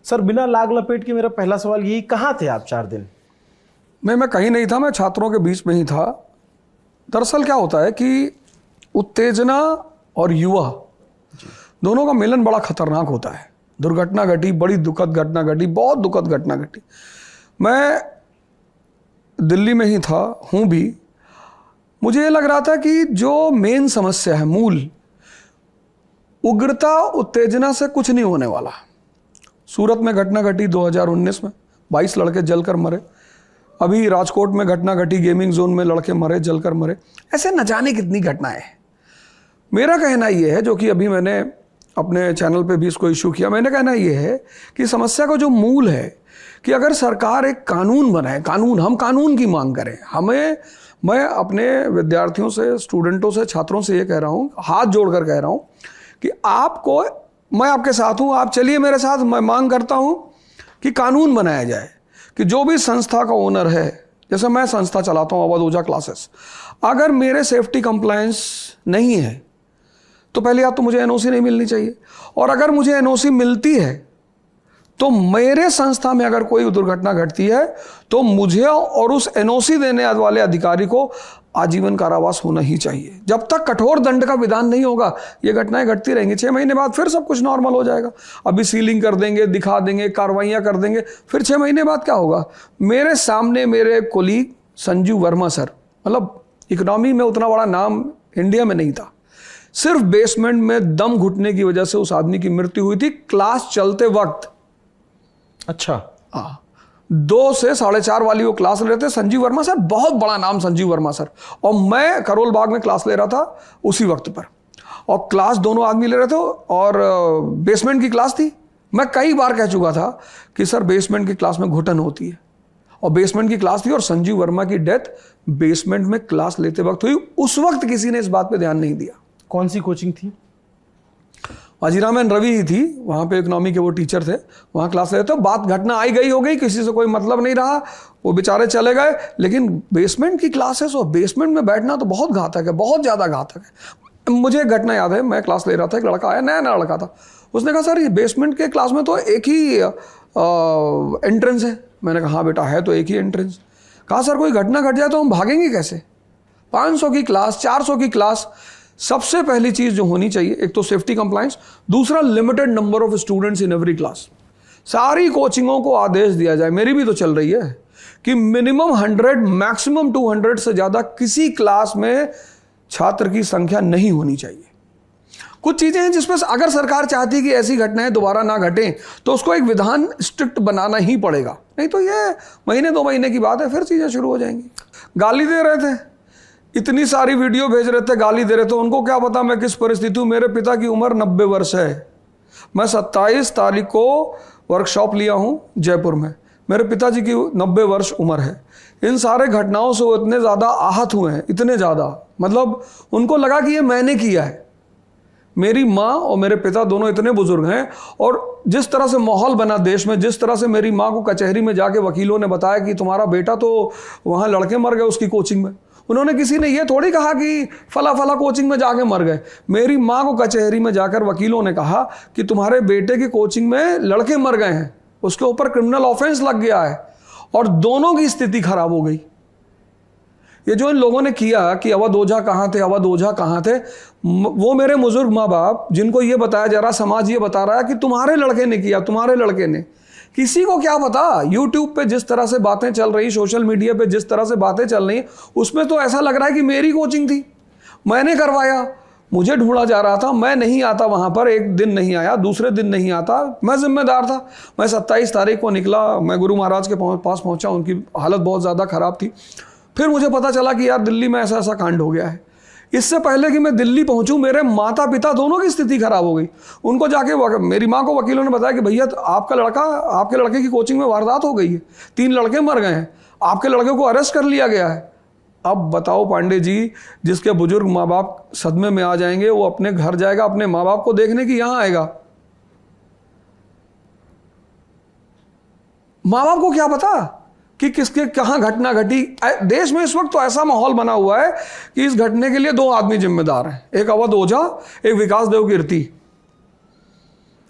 Sir बिना लाग लपेट के मेरा पहला सवाल यही, कहाँ थे आप 4 दिन? मैं कहीं नहीं था, मैं छात्रों के बीच में ही था। दरअसल क्या होता है कि उत्तेजना और युवा दोनों का मिलन बड़ा खतरनाक होता है। दुर्घटना घटी, बड़ी दुखद घटना घटी, बहुत दुखद घटना घटी। मैं दिल्ली में ही था, हूँ भी। मुझे ये लग रहा था कि जो मेन समस्या है, मूल उग्रता, उत्तेजना से कुछ नहीं होने वाला। सूरत में घटना घटी 2019 में, 22 लड़के जलकर मरे। अभी राजकोट में घटना घटी, गेमिंग जोन में लड़के मरे, जलकर मरे। ऐसे न जाने कितनी घटनाएं हैं। मेरा कहना यह है, जो कि अभी मैंने अपने चैनल पे भी इसको इशू किया, मैंने कहना यह है कि समस्या का जो मूल है कि अगर सरकार एक कानून बनाए, हम कानून की मांग करें। मैं अपने विद्यार्थियों से, स्टूडेंटों से, छात्रों से ये कह रहा हूँ, हाथ जोड़कर कह रहा हूँ कि आपको, मैं आपके साथ हूँ, आप चलिए मेरे साथ। मैं मांग करता हूँ कि कानून बनाया जाए कि जो भी संस्था का ओनर है, जैसे मैं संस्था चलाता हूँ अवध ओझा क्लासेस, अगर मेरे सेफ्टी कंप्लायंस नहीं है तो पहले आप तो मुझे एनओसी नहीं मिलनी चाहिए, और अगर मुझे एनओसी मिलती है तो मेरे संस्था में अगर कोई दुर्घटना घटती है तो मुझे और उस एनओसी देने वाले अधिकारी को आजीवन कारावास होना ही चाहिए। जब तक कठोर दंड का विधान नहीं होगा ये घटनाएं घटती रहेंगी। 6 महीने बाद फिर सब कुछ नॉर्मल हो जाएगा। अभी सीलिंग कर देंगे, दिखा देंगे, कार्रवाइयां कर देंगे, फिर 6 महीने बाद क्या होगा? मेरे सामने मेरे कोलीग संजीव वर्मा सर, मतलब इकोनॉमी में उतना बड़ा नाम इंडिया में नहीं था, सिर्फ बेसमेंट में दम घुटने की वजह से उस आदमी की मृत्यु हुई थी क्लास चलते वक्त। अच्छा, हाँ, 2 से 4:30 वाली वो क्लास ले रहे थे। संजीव वर्मा सर, बहुत बड़ा नाम संजीव वर्मा सर, और मैं करोल बाग में क्लास ले रहा था उसी वक्त पर, और क्लास दोनों आदमी ले रहे थे, और बेसमेंट की क्लास थी। मैं कई बार कह चुका था कि सर बेसमेंट की क्लास में घुटन होती है, और बेसमेंट की क्लास थी, और संजीव वर्मा की डेथ बेसमेंट में क्लास लेते वक्त हुई। उस वक्त किसी ने इस बात पर ध्यान नहीं दिया। कौन सी कोचिंग थी? वाजीरामन रवि ही थी, वहाँ पे इकोनॉमी के वो टीचर थे, वहाँ क्लास ले रहे थे। बात घटना आई गई हो गई, किसी से कोई मतलब नहीं रहा, वो बेचारे चले गए। लेकिन बेसमेंट की क्लासेस और बेसमेंट में बैठना तो बहुत घातक है, बहुत ज़्यादा घातक है। मुझे एक घटना याद है, मैं क्लास ले रहा था, एक लड़का आया, नया लड़का था। उसने कहा सर ये बेसमेंट के क्लास में तो एक ही एंट्रेंस है। मैंने कहा हाँ बेटा है तो एक ही एंट्रेंस। कहा सर कोई घटना घट जाए तो हम भागेंगे कैसे? 500 की क्लास, 400 की क्लास। सबसे पहली चीज जो होनी चाहिए, एक तो सेफ्टी कंप्लायंस, दूसरा limited number of students in every class. सारी कोचिंगों को आदेश दिया जाए, मेरी भी तो चल रही है, कि मिनिमम 100, मैक्सिमम 200 से ज्यादा किसी क्लास में छात्र की संख्या नहीं होनी चाहिए। कुछ चीजें हैं जिसमें अगर सरकार चाहती है कि ऐसी घटनाएं दोबारा ना घटें तो उसको एक विधान स्ट्रिक्ट बनाना ही पड़ेगा, नहीं तो ये महीने 2 महीने की बात है, फिर चीजें शुरू हो जाएंगी। गाली दे रहे थे, इतनी सारी वीडियो भेज रहे थे, गाली दे रहे थे। उनको क्या पता मैं किस परिस्थिति हूँ। मेरे पिता की उम्र 90 वर्ष है। मैं 27 तारीख को वर्कशॉप लिया हूँ जयपुर में। मेरे पिताजी की 90 वर्ष उम्र है। इन सारे घटनाओं से वो इतने ज़्यादा आहत हुए हैं, इतने ज़्यादा, मतलब उनको लगा कि ये मैंने किया है। मेरी माँ और मेरे पिता दोनों इतने बुजुर्ग हैं, और जिस तरह से माहौल बना देश में, जिस तरह से मेरी माँ को कचहरी में जाके वकीलों ने बताया कि तुम्हारा बेटा तो वहाँ लड़के मर गए उसकी कोचिंग में, उन्होंने किसी ने ये थोड़ी कहा कि फला फला कोचिंग में जाके मर गए। मेरी माँ को कचहरी में जाकर वकीलों ने कहा कि तुम्हारे बेटे की कोचिंग में लड़के मर गए हैं, उसके ऊपर क्रिमिनल ऑफेंस लग गया है, और दोनों की स्थिति खराब हो गई। ये जो इन लोगों ने किया कि अवध ओझा कहाँ थे, अवध ओझा कहाँ थे, वो मेरे बुजुर्ग माँ बाप जिनको ये बताया जा रहा, समाज ये बता रहा है कि तुम्हारे लड़के ने किया, तुम्हारे लड़के ने। किसी को क्या पता? यूट्यूब पे जिस तरह से बातें चल रही, सोशल मीडिया पे जिस तरह से बातें चल रही, उसमें तो ऐसा लग रहा है कि मेरी कोचिंग थी, मैंने करवाया, मुझे ढूंढा जा रहा था, मैं नहीं आता वहाँ पर। एक दिन नहीं आया, दूसरे दिन नहीं आता, मैं जिम्मेदार था। मैं 27 तारीख को निकला, मैं गुरु महाराज के पास पहुँचा, उनकी हालत बहुत ज़्यादा ख़राब थी। फिर मुझे पता चला कि यार दिल्ली में ऐसा ऐसा कांड हो गया है। इससे पहले कि मैं दिल्ली पहुंचूं मेरे माता पिता दोनों की स्थिति खराब हो गई। उनको जाके मेरी माँ को वकीलों ने बताया कि भैया आपका लड़का, आपके लड़के की कोचिंग में वारदात हो गई है, 3 लड़के मर गए हैं, आपके लड़के को अरेस्ट कर लिया गया है। अब बताओ पांडे जी, जिसके बुजुर्ग माँ बाप सदमे में आ जाएंगे, वो अपने घर जाएगा, अपने माँ बाप को देखने की यहाँ आएगा। माँ बाप को क्या पता कि किसके कहाँ घटना घटी। देश में इस वक्त तो ऐसा माहौल बना हुआ है कि इस घटने के लिए 2 आदमी जिम्मेदार हैं, एक अवध ओझा, एक विकास देव कीर्ति।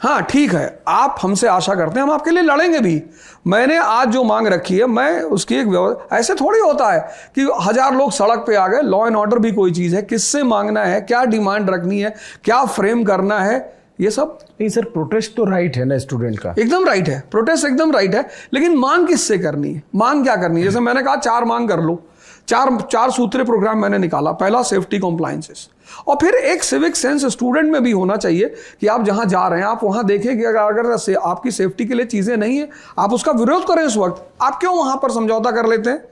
हाँ ठीक है, आप हमसे आशा करते हैं, हम आपके लिए लड़ेंगे भी। मैंने आज जो मांग रखी है, मैं उसकी एक ऐसे थोड़ी होता है कि 1000 लोग सड़क पे आ गए। लॉ एंड ऑर्डर भी कोई चीज़ है, किससे मांगना है, क्या डिमांड रखनी है, क्या फ्रेम करना है, ये सब। नहीं सर, प्रोटेस्ट तो राइट है ना स्टूडेंट का। एकदम राइट है, प्रोटेस्ट एकदम राइट है, लेकिन मांग किससे करनी है, मांग क्या करनी है? जैसे मैंने कहा 4 मांग कर लो। चार सूत्रीय प्रोग्राम मैंने निकाला। पहला सेफ्टी कॉम्प्लायंसेस, और फिर एक सिविक सेंस स्टूडेंट में भी होना चाहिए कि आप जहां जा रहे हैं आप वहां देखें कि अगर आपकी सेफ्टी के लिए चीजें नहीं है, आप उसका विरोध करें। उस वक्त आप क्यों वहां पर समझौता कर लेते हैं?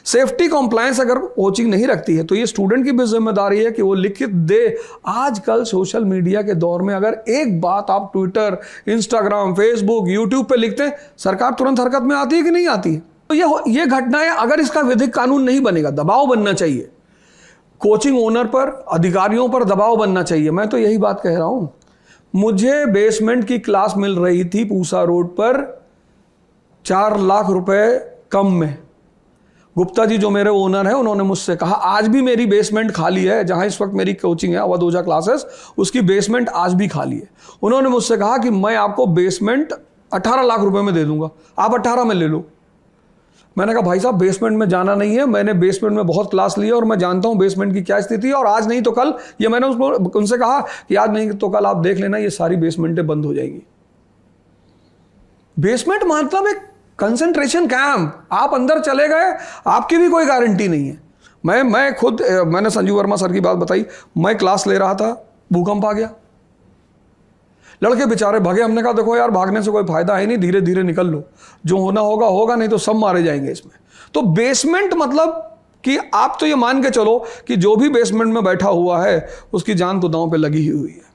सेफ्टी कॉम्प्लायंस अगर कोचिंग नहीं रखती है तो ये स्टूडेंट की भी जिम्मेदारी है कि वो लिखित दे। आजकल सोशल मीडिया के दौर में अगर एक बात आप ट्विटर, इंस्टाग्राम, फेसबुक, यूट्यूब पे लिखते हैं, सरकार तुरंत हरकत में आती है कि नहीं आती है? तो ये घटनाएं, अगर इसका विधिक कानून नहीं बनेगा, दबाव बनना चाहिए कोचिंग ओनर पर, अधिकारियों पर दबाव बनना चाहिए। मैं तो यही बात कह रहा हूं। मुझे बेसमेंट की क्लास मिल रही थी पूसा रोड पर 4 लाख रुपए कम में। गुप्ता जी जो मेरे ओनर हैं, उन्होंने मुझसे कहा आज भी मेरी बेसमेंट खाली है, जहां इस वक्त मेरी कोचिंग है अवध ओझा क्लासेस, उसकी बेसमेंट आज भी खाली है। उन्होंने मुझसे कहा कि मैं आपको बेसमेंट 18 लाख रुपए में दे दूंगा, आप 18 में ले लो। मैंने कहा भाई साहब बेसमेंट में जाना नहीं है, मैंने बेसमेंट में बहुत क्लास ली है और मैं जानता हूं बेसमेंट की क्या स्थिति है, और आज नहीं तो कल, ये मैंने उनसे कहा कि आज नहीं तो कल आप देख लेना ये सारी बेसमेंटें बंद हो जाएंगी। बेसमेंट मतलब एक कंसंट्रेशन कैंप, आप अंदर चले गए, आपकी भी कोई गारंटी नहीं है। मैं खुद, मैंने संजीव वर्मा सर की बात बताई, मैं क्लास ले रहा था, भूकंप आ गया, लड़के बेचारे भागे। हमने कहा देखो यार भागने से कोई फायदा है नहीं, धीरे धीरे निकल लो, जो होना होगा होगा, नहीं तो सब मारे जाएंगे इसमें। तो बेसमेंट मतलब कि आप तो ये मान के चलो कि जो भी बेसमेंट में बैठा हुआ है उसकी जान तो दांव पे लगी ही हुई है।